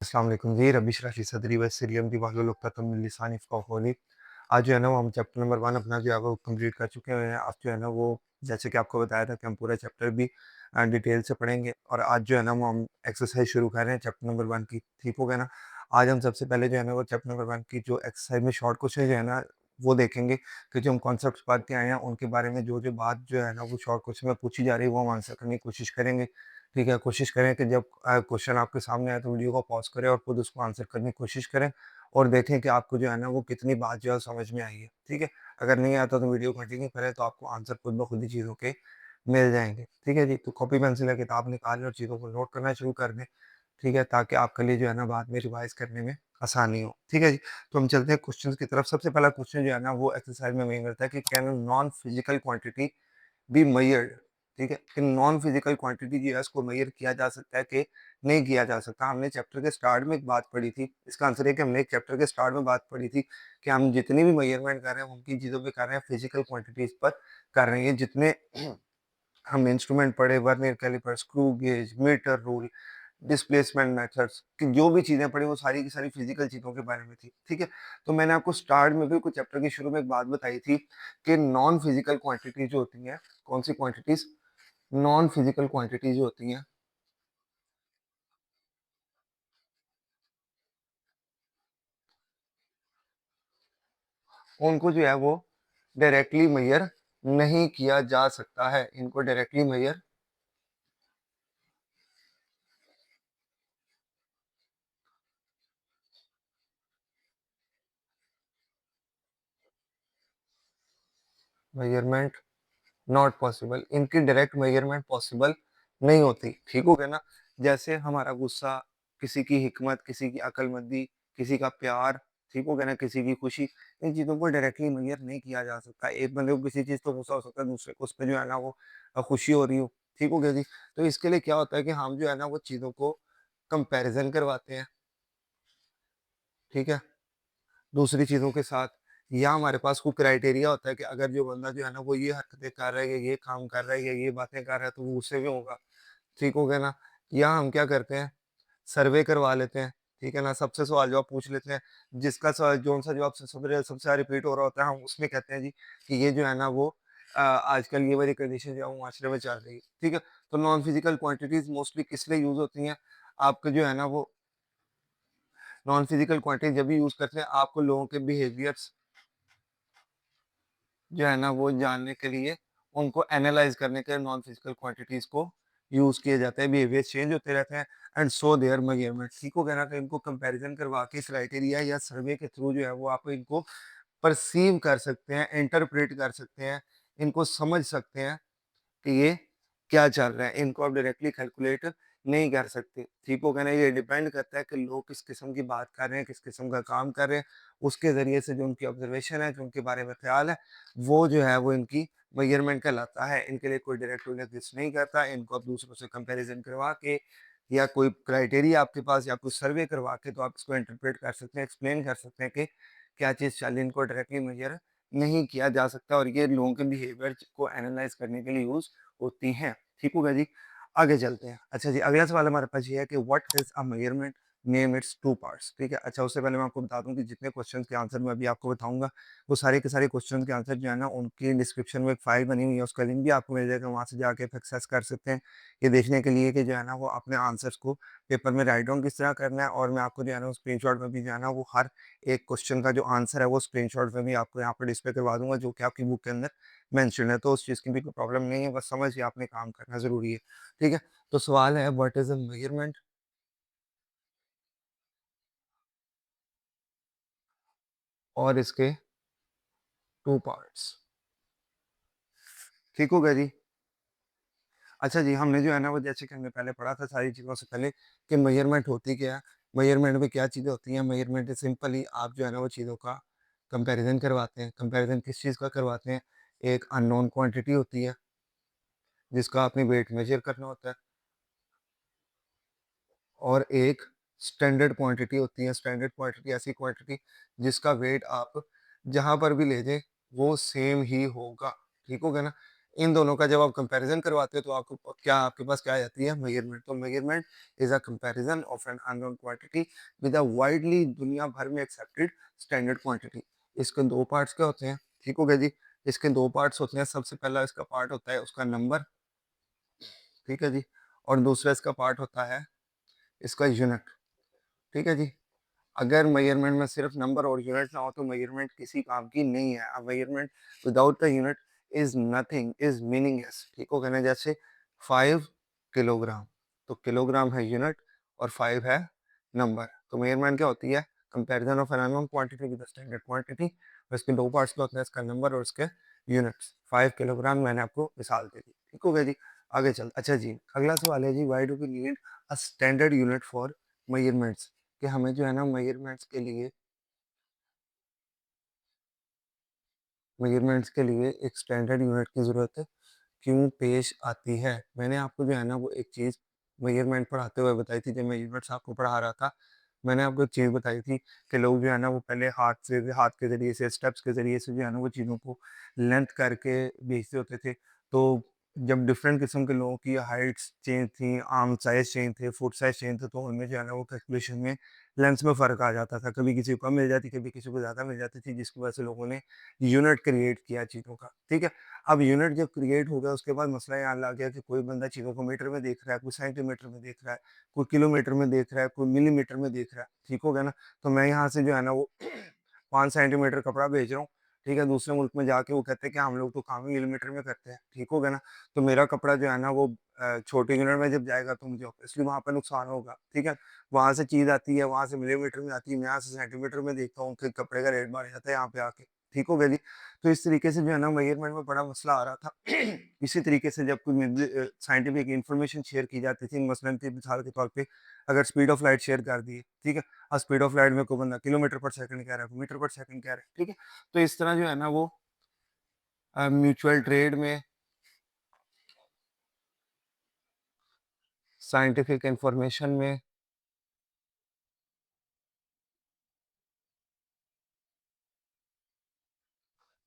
अस्सलाम वालेकुम जी, रब्बि इश्रह ली सदरी वयस्सिर ली अमरी वाहलुल उक़दतम मिन लिसानी यफ़क़हू क़ौली। आज जो है ना वो हम चैप्टर नंबर 1 अपना जो है वो कंप्लीट कर चुके हैं। आज जो है ना वो जैसे कि आपको बताया था कि हम पूरा चैप्टर भी डिटेल से पढ़ेंगे और आज जो है ना वो हम एक्सरसाइज शुरू कर रहे हैं चैप्टर नंबर 1 की। ठीक हो गया ना? आज हम सबसे पहले जो है ना वो चैप्टर नंबर 1 की जो एक्सरसाइज में शॉर्ट क्वेश्चन जो है ना वो देखेंगे कि जो हम कॉन्सेप्ट्स पढ़ के आए हैं उनके बारे में जो-जो बात जो है ना वो शॉर्ट क्वेश्चन में पूछी जा रही है वो हम आंसर करने की कोशिश करेंगे। ठीक है, कोशिश करें कि जब क्वेश्चन आपके सामने आए तो वीडियो को पॉज़ करें और खुद उसको आंसर करने की कोशिश करें और देखें कि आपको जो है ना वो कितनी बात जो है समझ में आई है, ठीक है? अगर नहीं आता तो वीडियो कंटिन्यू करें तो आपको आंसर खुद ब खुद ही चीज़ों के मिल जाएँगे, ठीक है जी? तो कॉपी पेंसिल या किताब निकालें और चीज़ों को नोट करना शुरू कर दें, ठीक है? ताकि आपके लिए जो है ना बाद में रिवाइज़ करने में आसानी हो, ठीक है जी? तो हम चलते हैं क्वेश्चंस की तरफ। सबसे पहला क्वेश्चन जो है ना वो एक्सरसाइज में वही मिलता है कि can a non physical quantity be measured, ठीक है? कि नॉन फिजिकल क्वांटिटी जो है उसको मेजर किया जा सकता है कि नहीं किया जा सकता। हमने चैप्टर के स्टार्ट में एक बात पढ़ी थी, इसका आंसर है कि हमने एक चैप्टर के स्टार्ट में बात पढ़ी थी कि हम जितनी भी मेजरमेंट कर रहे हैं उनकी चीज़ों पे कर रहे हैं, फिजिकल क्वांटिटीज़ पर कर रहे हैं। जितने हम इंस्ट्रूमेंट पढ़े, vernier calliper, screw gauge, metre rule, displacement methods कि जो भी चीज़ें पढ़ी वो सारी की सारी फिजिकल चीज़ों के बारे में थी, ठीक है? तो मैंने आपको स्टार्ट में भी कुछ चैप्टर के शुरू में एक बात बताई थी कि नॉन फिजिकल क्वांटिटी जो होती हैं, कौन सी क्वांटिटीज़? नॉन फिजिकल क्वांटिटी जो होती हैं, उनको जो है वो डायरेक्टली मेजर नहीं किया जा सकता है। इनको directly measure measurement not possible, इनकी डायरेक्ट मेजरमेंट पॉसिबल नहीं होती, ठीक हो गया ना? जैसे हमारा गुस्सा, किसी की हिकमत, किसी की अक्लमंदी, किसी का प्यार, ठीक हो गया ना? किसी की खुशी, इन चीज़ों को डायरेक्टली मेजर नहीं किया जा सकता। एक बंदे को किसी चीज़ पे गुस्सा हो सकता है, दूसरे को उस पे जो है ना वो खुशी हो रही हो, ठीक हो गया जी? तो इसके लिए क्या होता है कि हम जो है ना वो चीज़ों को कंपैरिज़न करवाते हैं, ठीक है? दूसरी चीज़ों के साथ, या हमारे पास कोई क्राइटेरिया होता है कि अगर जो बंदा जो है ना वो ये हरकतें कर रहा है या ये काम कर रहा है या ये बातें कर रहा है तो वो गुस्से में होगा, ठीक हो गया ना? या हम क्या करते हैं, सर्वे करवा लेते हैं, ठीक है ना? सबसे सवाल जवाब पूछ लेते हैं, जिसका जौन-सा जवाब सबसे ज़्यादा रिपीट हो रहा होता है हम उसमें कहते हैं जी कि ये जो है ना वो आजकल ये वाली कंडीशन जो है वो माशरे में चल रही है, ठीक है? तो नॉन फिजिकल क्वांटिटीज़ मोस्टली किस लिए यूज़ होती हैं? आपके जो है ना वो नॉन फिजिकल क्वांटिटी जब भी यूज़ करते हैं आपको लोगों के बिहेवियर्स जो है ना वो जानने के लिए, उनको एनालाइज़ करने के लिए नॉन फिजिकल क्वांटिटीज़ को यूज़ किए जाते हैं, बिहेवियर चेंज होते रहते हैं एंड सो देयर मेजरमेंट, ठीक हो गया ना? तो इनको कंपैरिज़न करवा के क्राइटेरिया या सर्वे के थ्रू जो है वो आप इनको परसीव कर सकते हैं, इंटरप्रेट कर सकते हैं, इनको समझ सकते हैं कि ये क्या चल रहा है, इनको आप डायरेक्टली कैलकुलेट नहीं कर सकते, ठीक हो गया ना? ये डिपेंड करता है कि लोग किस किस्म की बात कर रहे हैं, किस किस्म का काम कर रहे हैं, उसके ज़रिए से जो उनकी ऑब्ज़र्वेशन है, जो उनके बारे में ख़्याल है, वो जो है वो इनकी मेजरमेंट कहलाता है। इनके लिए कोई डायरेक्ट रूल एग्ज़िस्ट नहीं करता, इनको आप दूसरों से कंपैरिज़न करवा के या कोई क्राइटेरिया आपके पास या कोई सर्वे करवा के तो आप इसको इंटरप्रेट कर सकते हैं, एक्सप्लेन कर सकते हैं कि क्या चीज़ चल रही है, इनको डायरेक्टली मेजर नहीं किया जा सकता और ये लोगों के बिहेवियर को एनालाइज़ करने के लिए यूज़ होती हैं। ठीक होगा जी? आगे चलते हैं। अच्छा जी, अगला सवाल हमारे पास ये है कि what is a measurement? Name it's 2 parts, ठीक है? अच्छा, उससे पहले मैं आपको बता दूँ कि जितने क्वेश्चंस के आंसर मैं अभी आपको बताऊँगा, वो सारे के सारे क्वेश्चन के आंसर जो है ना, उनकी डिस्क्रिप्शन में एक फ़ाइल बनी हुई है, उसका लिंक भी आपको मिल जाएगा, वहाँ से जाके आप एक्सेस कर सकते हैं। ये देखने के लिए कि जो है ना, वो अपने आंसर्स को पेपर में राइट डाउन किस तरह करना है और मैं आपको जो है ना, स्क्रीनशॉट में भी जो है ना, वो हर एक क्वेश्चन का जो आंसर है, वो स्क्रीनशॉट में भी आपको यहाँ पे डिस्प्ले करवा दूँगा, जो कि आपकी बुक के अंदर मेंशन है। तो उस चीज़ की भी कोई प्रॉब्लम नहीं है, बस समझिए आपने काम करना ज़रूरी है। ठीक है? तो सवाल है व्हाट इज़ अ मेजरमेंट और इसके 2 पार्ट्स। ठीक हो गया जी? अच्छा जी, हमने जो है ना वो जैसे कि हमने पहले पढ़ा था सारी चीज़ों से पहले कि मेजरमेंट होती क्या है? मेजरमेंट में क्या चीज़ें होती हैं? मेजरमेंट सिंपली आप जो है ना वो चीज़ों का कंपैरिज़न करवाते हैं। कंपैरिज़न किस चीज़ का करवाते हैं? एक अननोन क्वांटिटी होती है, जिसका आपने वेट मेज़र करना होता है और एक स्टैंडर्ड क्वांटिटी होती है। स्टैंडर्ड क्वांटिटी ऐसी क्वांटिटी जिसका वेट आप जहाँ पर भी ले जाएँ, वो सेम ही होगा। ठीक हो गया ना? इन दोनों का जब आप कंपैरिजन करवाते हो तो आपको क्या आपके पास क्या आ जाती है मेजरमेंट। तो measurement is a comparison of an unknown quantity with a widely दुनिया भर में एक्सेप्टेड स्टैंडर्ड क्वांटिटी। इसके दो पार्ट्स क्या होते हैं, ठीक हो गया जी। इसके दो पार्ट्स होते हैं, सबसे पहला इसका पार्ट होता है उसका नंबर, ठीक है जी, और दूसरा इसका पार्ट होता है इसका यूनिट, ठीक है जी। अगर मेजरमेंट में सिर्फ नंबर और यूनिट ना हो तो मेजरमेंट किसी काम की नहीं है। अ measurement without the unit is nothing, is meaningless, ठीक हो गया ना। जैसे 5 किलोग्राम, तो किलोग्राम है यूनिट और 5 है नंबर। तो मेजरमेंट क्या होती है, comparison of an unknown quantity with the standard quantity. और इसके दो पार्ट्स क्या होते हैं, इसका नंबर और इसके यूनिट्स। 5 किलोग्राम मैंने आपको मिसाल दे दी, ठीक हो गया जी। आगे चल, अच्छा जी, अगला सवाल है जी, why do we need a standard unit for measurements, कि हमें जो है ना मेजरमेंट्स के लिए एक स्टैंडर्ड यूनिट की ज़रूरत क्यों पेश आती है। मैंने आपको जो है ना वो एक चीज़ मेजरमेंट पढ़ाते हुए बताई थी, जब मैं यूनिट्स आपको पढ़ा रहा था। मैंने आपको एक चीज़ बताई थी कि लोग जो है ना वो पहले हाथ के ज़रिए से, स्टेप्स के ज़रिए से जो है ना वो चीज़ों को लेंथ करके बेचते होते थे। तो जब डिफरेंट किस्म के लोगों की हाइट्स चेंज थी, आर्म साइज़ चेंज थे, फुट साइज़ चेंज थे, तो उनमें जो है ना वो कैलकुलेशन में लेंथ में फ़र्क आ जाता था। कभी किसी को कम मिल जाती, कभी किसी को ज़्यादा मिल जाती थी, जिसकी वजह से लोगों ने यूनिट क्रिएट किया चीज़ों का, ठीक है। अब यूनिट जब क्रिएट हो गया उसके बाद मसला यहाँ आ गया कि कोई बंदा चीज़ों को मीटर में देख रहा है, कोई सेंटीमीटर में देख रहा है, कोई किलोमीटर में देख रहा है, कोई मिलीमीटर में देख रहा है, ठीक हो गया ना। तो मैं यहाँ से जो है ना वो 5 सेंटीमीटर कपड़ा भेज रहा हूँ, ठीक है, दूसरे मुल्क में जाके वो कहते हैं कि हम लोग तो काम ही मिलीमीटर में करते हैं, ठीक हो गया ना। तो मेरा कपड़ा जो है ना वो छोटे यूनिट में जब जाएगा तो मुझे ऑब्वियसली वहाँ पे नुकसान होगा, ठीक है। वहाँ से चीज़ आती है, वहाँ से मिलीमीटर में आती है, मैं यहाँ से सेंटीमीटर में देखता हूँ, फिर कपड़े का रेट बढ़ जाता है यहाँ पे आके, ठीक हो गया जी। तो इस तरीके से जो है ना मेजरमेंट में बड़ा मसला आ रहा था। इसी तरीके से जब कोई साइंटिफिक इंफॉर्मेशन शेयर की जाती थी, मसलन कि मिसाल के तौर पे अगर स्पीड ऑफ लाइट शेयर कर दी है, ठीक है। अब स्पीड ऑफ लाइट में कोई बंदा किलोमीटर पर सेकंड कह रहा है, कोई मीटर पर सेकंड कह रहा है, ठीक है। तो इस तरह जो है ना वो म्यूचुअल ट्रेड में, साइंटिफिक इंफॉर्मेशन में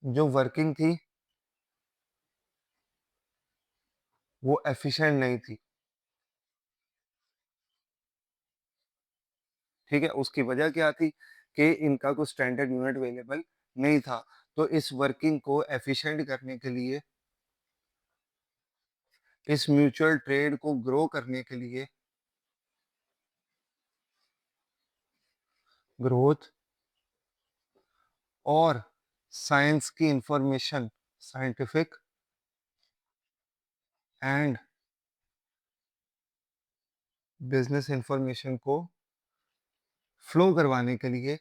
जो वर्किंग थी वो एफिशिएंट नहीं थी, ठीक है। उसकी वजह क्या थी कि इनका कोई स्टैंडर्ड यूनिट अवेलेबल नहीं था। तो इस वर्किंग को एफिशिएंट करने के लिए, इस म्यूचुअल ट्रेड को ग्रो करने के लिए, ग्रोथ और साइंस की information, scientific and business information को फ्लो करवाने के लिए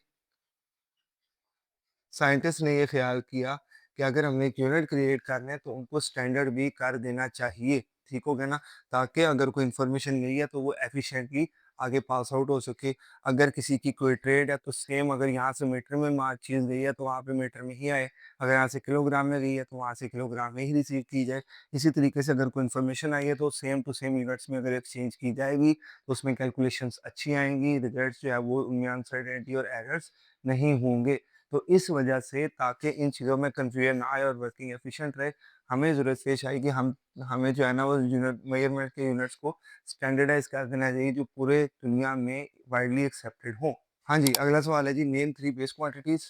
साइंटिस्ट ने ये ख्याल किया कि अगर हमने एक यूनिट क्रिएट करना है तो उनको स्टैंडर्ड भी कर देना चाहिए, ठीक हो गया ना। ताकि अगर कोई इंफॉर्मेशन नहीं है तो वो एफिशिएंटली आगे पास आउट हो सके। अगर किसी की कोई ट्रेड है तो सेम अगर यहाँ से मीटर में मार चीज़ गई है तो वहाँ पे मीटर में ही आए, अगर यहाँ से किलोग्राम में गई है तो वहाँ से किलोग्राम में ही रिसीव की जाए। इसी तरीके से अगर कोई इन्फॉर्मेशन आई है तो सेम टू सेम यूनिट्स में अगर एक्सचेंज की जाएगी तो उसमें कैलकुलेशंस अच्छी आएंगी, रिजल्ट्स जो है वो उनमें अनसर्टेनिटी और एरर्स नहीं होंगे। तो इस वजह से ताकि इन चीज़ों में कन्फ्यूजन ना आए और वर्किंग एफिशिएंट रहे, हमें ज़रूरत पेश आई कि हमें जो है ना वो यूनिट मेजरमेंट के यूनिट्स को स्टैंडर्डाइज़ कर देना चाहिए जो पूरे दुनिया में वाइडली एक्सेप्टेड हो। हाँ जी, अगला सवाल है जी, नेम 3 बेस क्वांटिटीज़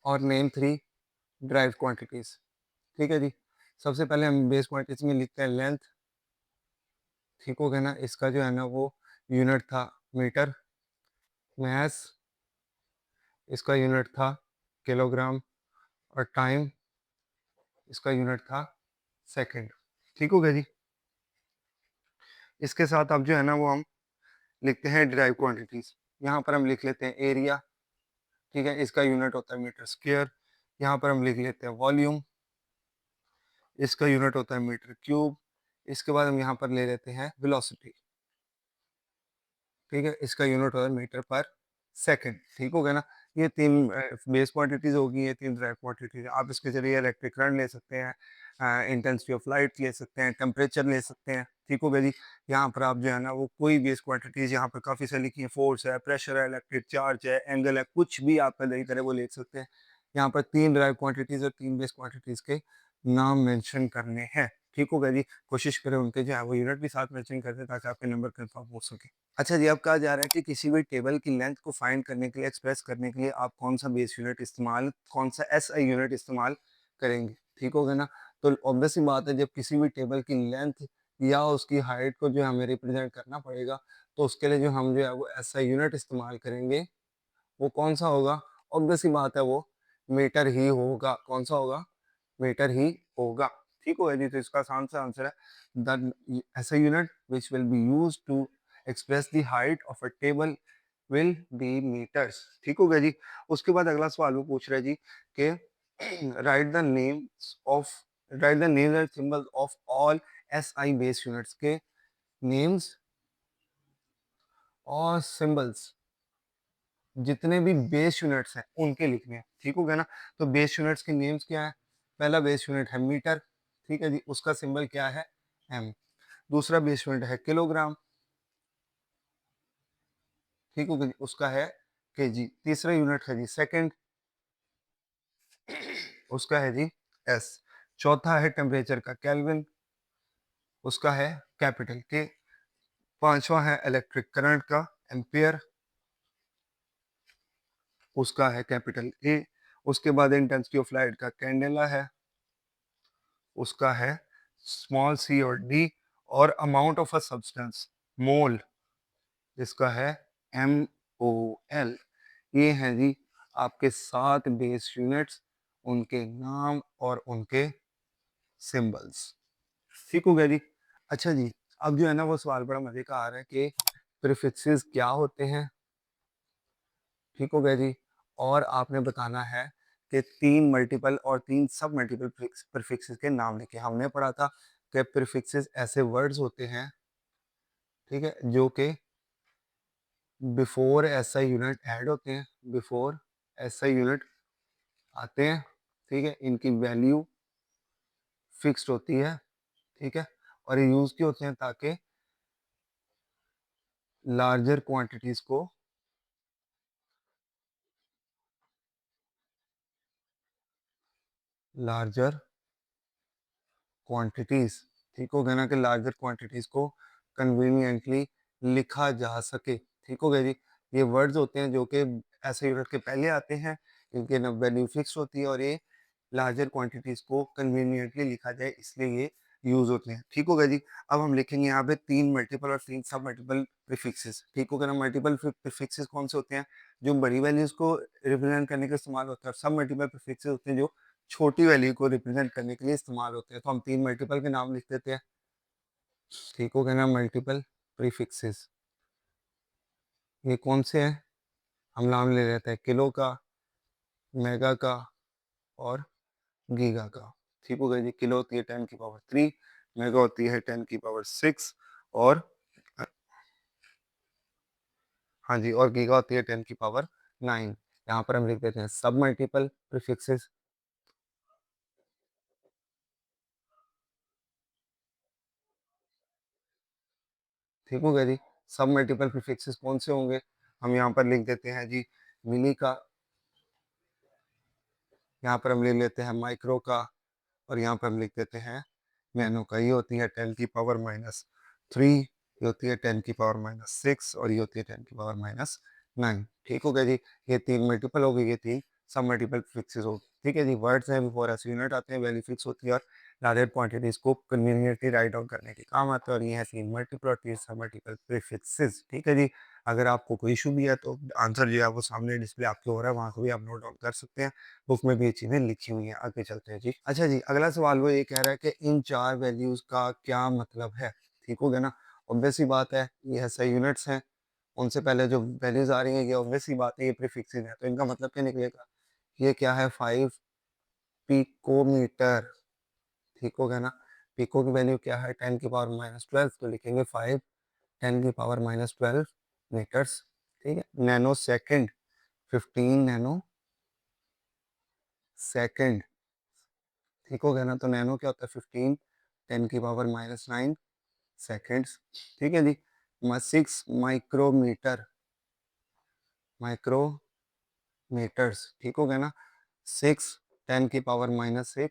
और नेम 3 ड्राइव क्वांटिटीज़, ठीक है जी। सबसे पहले हम बेस क्वांटिटीज़ में लिखते हैं लेंथ, ठीक हो गया ना। इसका जो है ना वो यूनिट था मीटर। मास, इसका यूनिट था किलोग्राम। और टाइम, इसका यूनिट था सेकंड, ठीक हो गया जी। इसके साथ अब जो है ना वो हम लिखते हैं डिराइव क्वांटिटीज। यहाँ पर हम लिख लेते हैं एरिया, ठीक है, इसका यूनिट होता है मीटर स्क्वायर। यहाँ पर हम लिख लेते हैं वॉल्यूम, इसका यूनिट होता है मीटर क्यूब। इसके बाद हम यहाँ पर ले लेते हैं वेलोसिटी, ठीक है, इसका यूनिट होता है मीटर पर सेकंड, ठीक हो गया ना। ये तीन बेस क्वांटिटीज होगी, ये तीन ड्राइव क्वांटिटीज। आप इसके जरिए इलेक्ट्रिक करंट ले सकते हैं, इंटेंसिटी ऑफ लाइट ले सकते हैं, टेम्परेचर ले सकते हैं, ठीक हो गया जी। यहाँ पर आप जो है ना वो कोई बेस क्वांटिटीज यहाँ पर काफ़ी सारी लिखी है, फोर्स है, प्रेशर है, इलेक्ट्रिक चार्ज है, एंगल है, कुछ भी आप नई तरह वो ले सकते हैं। यहाँ पर तीन ड्राइव क्वांटिटीज और तीन बेस क्वांटिटीज के नाम मेंशन करने हैं। ठीक हो गया जी? कोशिश करें उनके जो है वो यूनिट भी साथ मेंशन कर दें ताकि आपके नंबर कन्फर्म हो सके। अच्छा जी, अब कहा जा रहा है कि किसी भी टेबल की लेंथ को फाइंड करने के लिए, एक्सप्रेस करने के लिए आप कौन-सा बेस यूनिट इस्तेमाल, कौन-सा एसआई यूनिट इस्तेमाल करेंगे। ठीक हो गया ना? तो ऑब्वियस सी बात है, जब किसी भी टेबल की लेंथ या उसकी हाइट को जो है हमें रिप्रेजेंट करना पड़ेगा, तो उसके लिए जो हम जो है वो एसआई यूनिट इस्तेमाल करेंगे, वो कौन-सा होगा? ऑब्वियस सी बात है, वो मीटर ही होगा। कौन-सा होगा? मीटर ही होगा। ठीक होगा जी? तो इसका आसान सा आंसर है the SI unit which will be used to express the height of a table will be metres. ठीक हो गया जी? उसके बाद अगला सवाल वो पूछ रहा है जी कि right the names of right the names and symbols of all SI base units के नेम्स और सिंबल्स जितने भी बेस यूनिट्स हैं उनके लिखने हैं। ठीक हो गया ना? तो बेस यूनिट्स के नेम्स क्या है? पहला बेस यूनिट है मीटर। ठीक है जी? उसका सिंबल क्या है? एम। दूसरा बेस यूनिट है किलोग्राम। ठीक हो गया जी? उसका है केजी। तीसरा यूनिट है जी सेकंड, उसका है जी एस। चौथा है टेम्परेचर का केल्विन, उसका है कैपिटल के। पांचवा है इलेक्ट्रिक करंट का एम्पियर, उसका है कैपिटल ए। उसके बाद इंटेंसिटी ऑफ लाइट का कैंडेला है, उसका है स्मॉल सी और डी। और अमाउंट ऑफ अ सब्सटेंस मोल, इसका है एम ओ एल। ये हैं जी आपके 7 बेस यूनिट्स, उनके नाम और उनके सिंबल्स। ठीक हो गया जी? अच्छा जी, अब जो है ना वो सवाल बड़ा मजे का आ रहा है कि प्रीफिक्सेस क्या होते हैं। ठीक हो गया जी? और आपने बताना है कि 3 मल्टीपल और 3 सब मल्टीपल प्रीफिक्सेस के नाम लिखे। हमने पढ़ा था कि प्रीफिक्सेस ऐसे वर्ड्स होते हैं, ठीक है, जो कि बिफोर एसआई यूनिट ऐड होते हैं, बिफोर एसआई यूनिट आते हैं। ठीक है, इनकी वैल्यू फिक्स्ड होती है। ठीक है, और ये यूज क्यों होते हैं? ताकि लार्जर क्वांटिटीज को लार्जर क्वांटिटीज ठीक हो गया ना, कि लार्जर क्वांटिटीज को कन्वीनियंटली लिखा जा सके। ठीक हो गया जी? ये वर्ड्स होते हैं जो कि ऐसे यूनिट के पहले आते हैं, इनके न वैल्यू फिक्स होती है और ये लार्जर क्वांटिटीज को कन्वीनियंटली लिखा जाए, इसलिए ये यूज होते हैं। ठीक हो गया जी? अब हम लिखेंगे यहाँ पे 3 मल्टीपल और 3 सब मल्टीपल प्रीफिक्सेस। ठीक हो गया ना? मल्टीपल प्रीफिक्सेस कौन से होते हैं? जो बड़ी वैल्यूज को रिप्रेजेंट करने के इस्तेमाल होता है, और सब मल्टीपल प्रीफिक्सेस होते हैं जो छोटी वैल्यू को रिप्रेजेंट करने के लिए इस्तेमाल होते हैं। तो हम 3 मल्टीपल के नाम लिख देते हैं। ठीक हो गया ना? मल्टीपल प्रीफिक्सेस ये कौन से हैं? हम नाम ले लेते हैं किलो का, मेगा का और गीगा का। ठीक हो गया जी? किलो होती है 10 की पावर 3, मेगा होती है 10 की पावर 6, और हाँ जी, और गीगा होती है 10 की पावर 9। यहाँ पर हम लिख देते हैं सब मल्टीपल प्रीफिक्सेस। ठीक हो गया जी? सब मल्टीपल प्रीफिक्सेस कौन से होंगे? हम यहाँ पर लिख देते हैं जी मिली का, यहाँ पर हम ले लेते हैं माइक्रो का, और यहाँ पर हम लिख देते हैं नैनो का। ये होती है 10 की पावर -3, ये होती है 10 की पावर -6, और ये होती है 10 की पावर -9। ठीक हो गया जी? ये 3 मल्टीपल हो गई, ये 3 सब मल्टीपल फिक्सेस हो गई। ठीक है जी? वर्ड्स हैं बिफोर ऐसे यूनिट आते हैं, वैल्यू फिक्स होती है और लार्जर क्वांटिटीज को कन्वीनियंटली राइट डाउन करने के काम आते हैं, और ये है 3 मल्टीपल और 3 सब मल्टीपल प्रीफिक्सेस। ठीक है जी? अगर आपको कोई इशू भी है तो आंसर जो है वो सामने डिस्प्ले आपके हो रहा है, वहाँ को भी आप नोट डाउन कर सकते हैं। बुक में भी ये चीज़ें लिखी हुई हैं। आगे चलते हैं जी। अच्छा जी, अगला सवाल वो ये कह रहा है कि इन 4 वैल्यूज़ का क्या मतलब है? ठीक हो गया ना? ऑब्वियस सी बात है, ये एसआई यूनिट्स हैं, उनसे पहले जो वैल्यूज़ आ रही हैं, ये ऑब्वियस सी बात है, ये प्रीफिक्सेस हैं। तो इनका मतलब क्या निकलेगा? ये क्या है? 5 पिकोमीटर। ठीक हो गया ना? पिको की वैल्यू क्या है? 10 की पावर -12, तो लिखेंगे 5 10 की पावर -12 मीटर्स। ठीक है? Nano second, 15 nano second. ठीक हो गया ना? तो नैनो क्या होता है? 15 10 की पावर -9 सेकेंड्स। ठीक है जी? 6 माइक्रोमीटर, माइक्रोमीटर्स। ठीक हो गया ना? 6 10 की पावर -6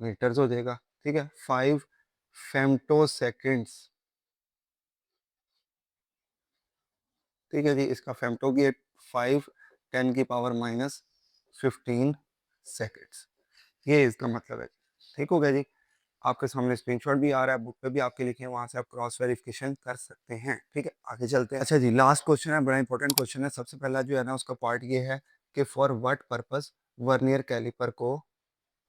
मीटर्स हो जाएगा, ठीक है। 5 फेम्टोसेकेंड्स, ठीक है जी। इसका फेम्टो की 5 10 की पावर माइनस 15 सेकेंड्स, ये इसका मतलब है। ठीक हो गया जी। आपके सामने स्क्रीनशॉट भी आ रहा है, बुक पे भी आपके लिखे हैं, वहां से आप क्रॉस वेरिफिकेशन कर सकते हैं। ठीक है, आगे चलते हैं। अच्छा जी, लास्ट क्वेश्चन है, बड़ा इंपॉर्टेंट क्वेश्चन है। सबसे पहला जो है ना उसका पार्ट ये है कि for what purpose vernier caliper को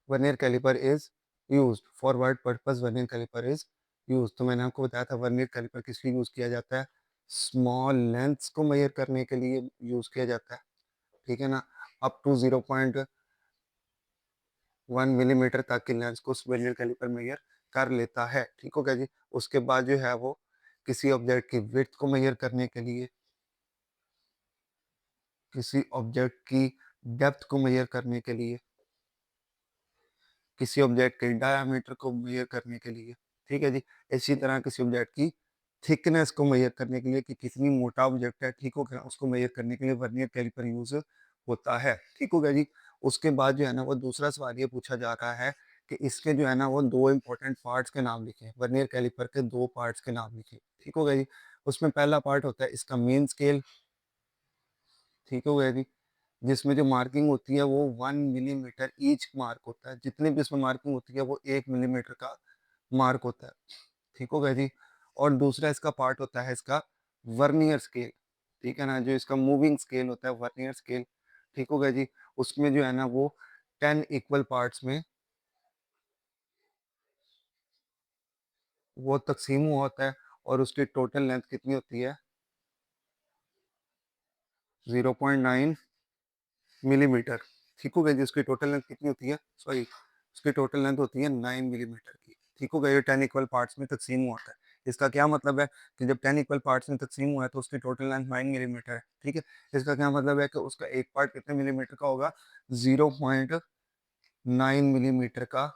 vernier caliper is used, for what purpose vernier caliper is used. तो मैंने आपको बताया था वर्नियर कैलिपर किस लिए यूज किया जाता है, स्मॉल लेंथ्स को मेजर करने के लिए यूज किया जाता है, ठीक है ना। अप टू 0.1 मिलीमीटर तक की लेंस को वर्नियर कैलिपर मेजर कर लेता है। ठीक हो गया जी। उसके बाद जो है वो किसी ऑब्जेक्ट की विड्थ को मेजर करने के लिए, किसी ऑब्जेक्ट की डेप्थ को मेजर करने के लिए, किसी ऑब्जेक्ट के डायामीटर को मेजर करने के लिए, ठीक है जी। इसी तरह किसी ऑब्जेक्ट की थिकनेस को मेजर करने के लिए कि कितनी मोटा ऑब्जेक्ट है, ठीक हो गया, उसको मेजर करने के लिए वर्नियर कैलिपर यूज होता है। ठीक हो गया जी। उसके बाद जो है ना वो दूसरा सवाल ये पूछा जा रहा है कि इसके जो है ना वो दो इंपॉर्टेंट पार्ट्स के नाम लिखे, वर्नियर कैलिपर के दो पार्ट्स के नाम लिखे। ठीक हो गया जी। उसमें पहला पार्ट होता है इसका मेन स्केल, ठीक हो गया जी, जिसमें जो मार्किंग होती है वो 1 मिलीमीटर ईच मार्क होता है, जितनी भी इसमें मार्किंग होती है वो 1 मिलीमीटर का मार्क होता है। ठीक हो गया जी। और दूसरा इसका पार्ट होता है इसका वर्नियर स्केल, ठीक है ना, जो इसका मूविंग स्केल होता है वर्नियर स्केल। ठीक हो गया जी। उसमें जो है ना वो 10 इक्वल पार्ट्स में वो तकसीम हुआ होता है, और उसकी टोटल लेंथ कितनी होती है, 0.9 मिलीमीटर। ठीक हो गया जी। उसकी टोटल लेंथ कितनी होती है, सॉरी, उसकी टोटल लेंथ होती है 9 मिलीमीटर की। ठीक हो गया। ये 10 इक्वल पार्ट्स में तकसीम हुआ था। इसका क्या मतलब है कि जब 10 इक्वल पार्ट्स में तकसीम हुआ है तो उसकी टोटल लेंथ 9 मिलीमीटर है। ठीक है। इसका क्या मतलब है कि उसका एक पार्ट कितने मिलीमीटर का होगा, 0.9 मिलीमीटर का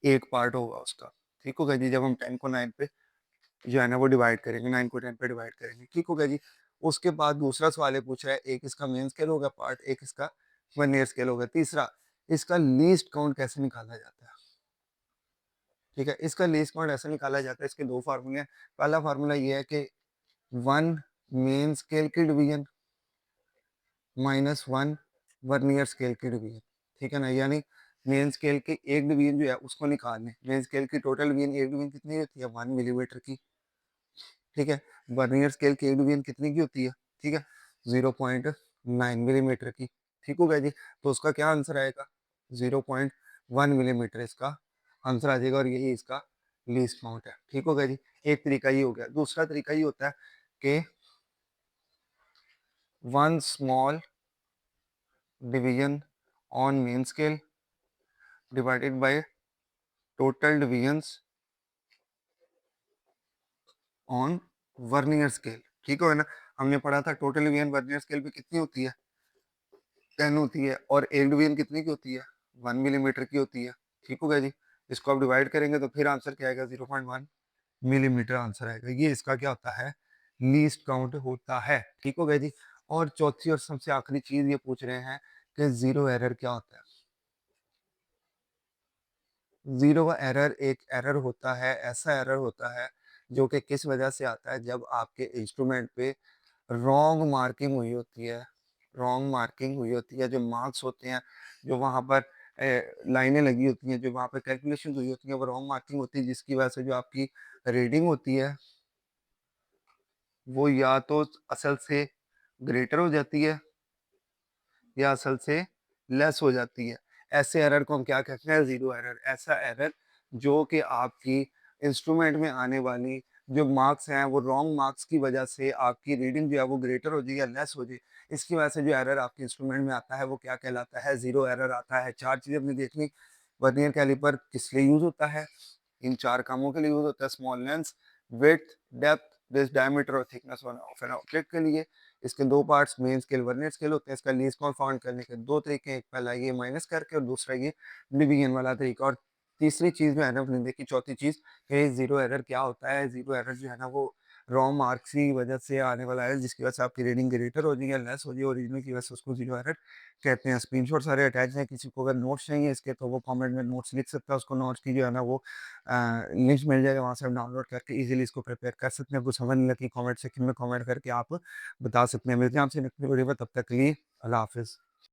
एक पार्ट होगा उसका। ठीक हो गया जी। जब हम 10 को 9 पे जो है ना वो डिवाइड करेंगे, 9 को 10 पे डिवाइड करेंगे। ठीक हो गया जी। उसके बाद दूसरा सवाल ये पूछ रहा है, एक इसका मेन स्केल होगा पार्ट, एक इसका वर्नियर स्केल होगा। तीसरा, इसका लीस्ट काउंट कैसे निकाला जाता है। ठीक है, इसका लीस्ट काउंट ऐसे निकाला जाता है, इसके दो फार्मूले हैं। पहला फार्मूला ये है कि 1 मेन स्केल की डिवीजन -1 वर्नियर स्केल की डिवीजन। ठीक है ना, यानी मेन स्केल के एक डिवीजन जो है उसको निकालने, मेन स्केल की टोटल डिवीजन, एक डिवीजन कितनी होती है, 1 मिलीमीटर की। ठीक है। वर्नियर स्केल की एक डिवीजन कितनी की होती है, ठीक है, 0.9 मिलीमीटर की। ठीक हो गया जी। तो उसका क्या आंसर आएगा, 0.1 मिलीमीटर इसका आंसर आ जाएगा, और यही इसका लीस्ट काउंट है। ठीक हो गया जी। एक तरीका ये हो गया। दूसरा तरीका ये होता है कि 1 small division on main scale divided by total divisions on vernier scale. ठीक हो गया ना। हमने पढ़ा था टोटल डिवीजन वर्नियर स्केल पे कितनी होती है, 10 होती है, और एक डिवीजन कितनी की होती है, 1 मिलीमीटर की होती है। ठीक हो गया जी। इसको आप डिवाइड करेंगे तो फिर आंसर क्या आएगा, 0.1 मिलीमीटर आंसर आएगा। ये इसका क्या होता है, लीस्ट काउंट होता है। ठीक हो गया जी। और चौथी और सबसे आखिरी चीज ये पूछ रहे हैं कि जीरो एरर क्या होता है। जीरो एरर एक एरर होता है, ऐसा एरर होता है जो कि किस वजह से आता है, जब आपके इंस्ट्रूमेंट पे रॉन्ग मार्किंग हुई होती है, रॉन्ग मार्किंग हुई होती है, जो मार्क्स होते हैं, जो वहाँ पर लाइनें लगी होती हैं, जो वहाँ पर कैलकुलेशन हुई होती है, वो रॉन्ग मार्किंग होती है, जिसकी वजह से जो आपकी रीडिंग होती है वो या तो असल से ग्रेटर हो जाती है या असल से लेस हो जाती है। ऐसे एरर को हम क्या कहते हैं, जीरो एरर। ऐसा एरर जो कि आपकी इंस्ट्रूमेंट में आने वाली जो मार्क्स हैं वो रॉन्ग मार्क्स की वजह से आपकी रीडिंग जो है वो ग्रेटर हो जाए या लेस हो जाए, इसकी वजह से जो एरर आपके इंस्ट्रूमेंट में आता है वो क्या कहलाता है, जीरो एरर आता है। चार चीजें अपनी देखनी। वर्नियर कैलिपर किस लिए यूज होता है, इन चार कामों के लिए यूज होता है। Small lens, width, depth, base, diameter और थिकनेस ऑफ एन ऑब्जेक्ट के लिए। इसके दो parts main scale vernier scale होते हैं। इसका लीस्ट काउंट फाउंड करने के दो तरीके हैं, एक पहला ये माइनस करके और दूसरा ये डिवीजन वाला तरीका। और तीसरी चीज जो है ना अपने देखी, चौथी चीज, ये जीरो एरर क्या होता है। जीरो एरर जो है ना वो रॉ मार्क्स की वजह से आने वाला है, जिसकी वजह से आपकी रीडिंग ग्रेटर हो जाएगी या लेस हो जाएगी, ओरिजिनल की वजह से उसको ज़ीरो एरर कहते हैं। स्क्रीनशॉट सारे अटैच हैं, किसी को अगर नोट्स चाहिए इसके तो वो कमेंट में नोट्स लिख सकता है, उसको नोट्स की जो है ना वो लिंक मिल जाएगा, वहाँ से आप डाउनलोड करके ईज़िली इसको प्रिपेयर कर सकते हैं। आपको समझ नहीं लगी कमेंट सेक्शन में कमेंट करके आप बता सकते हैं। मिलते हैं आपसे नेक्स्ट वीडियो में, तब तक के लिए अल्लाह हाफ़िज़।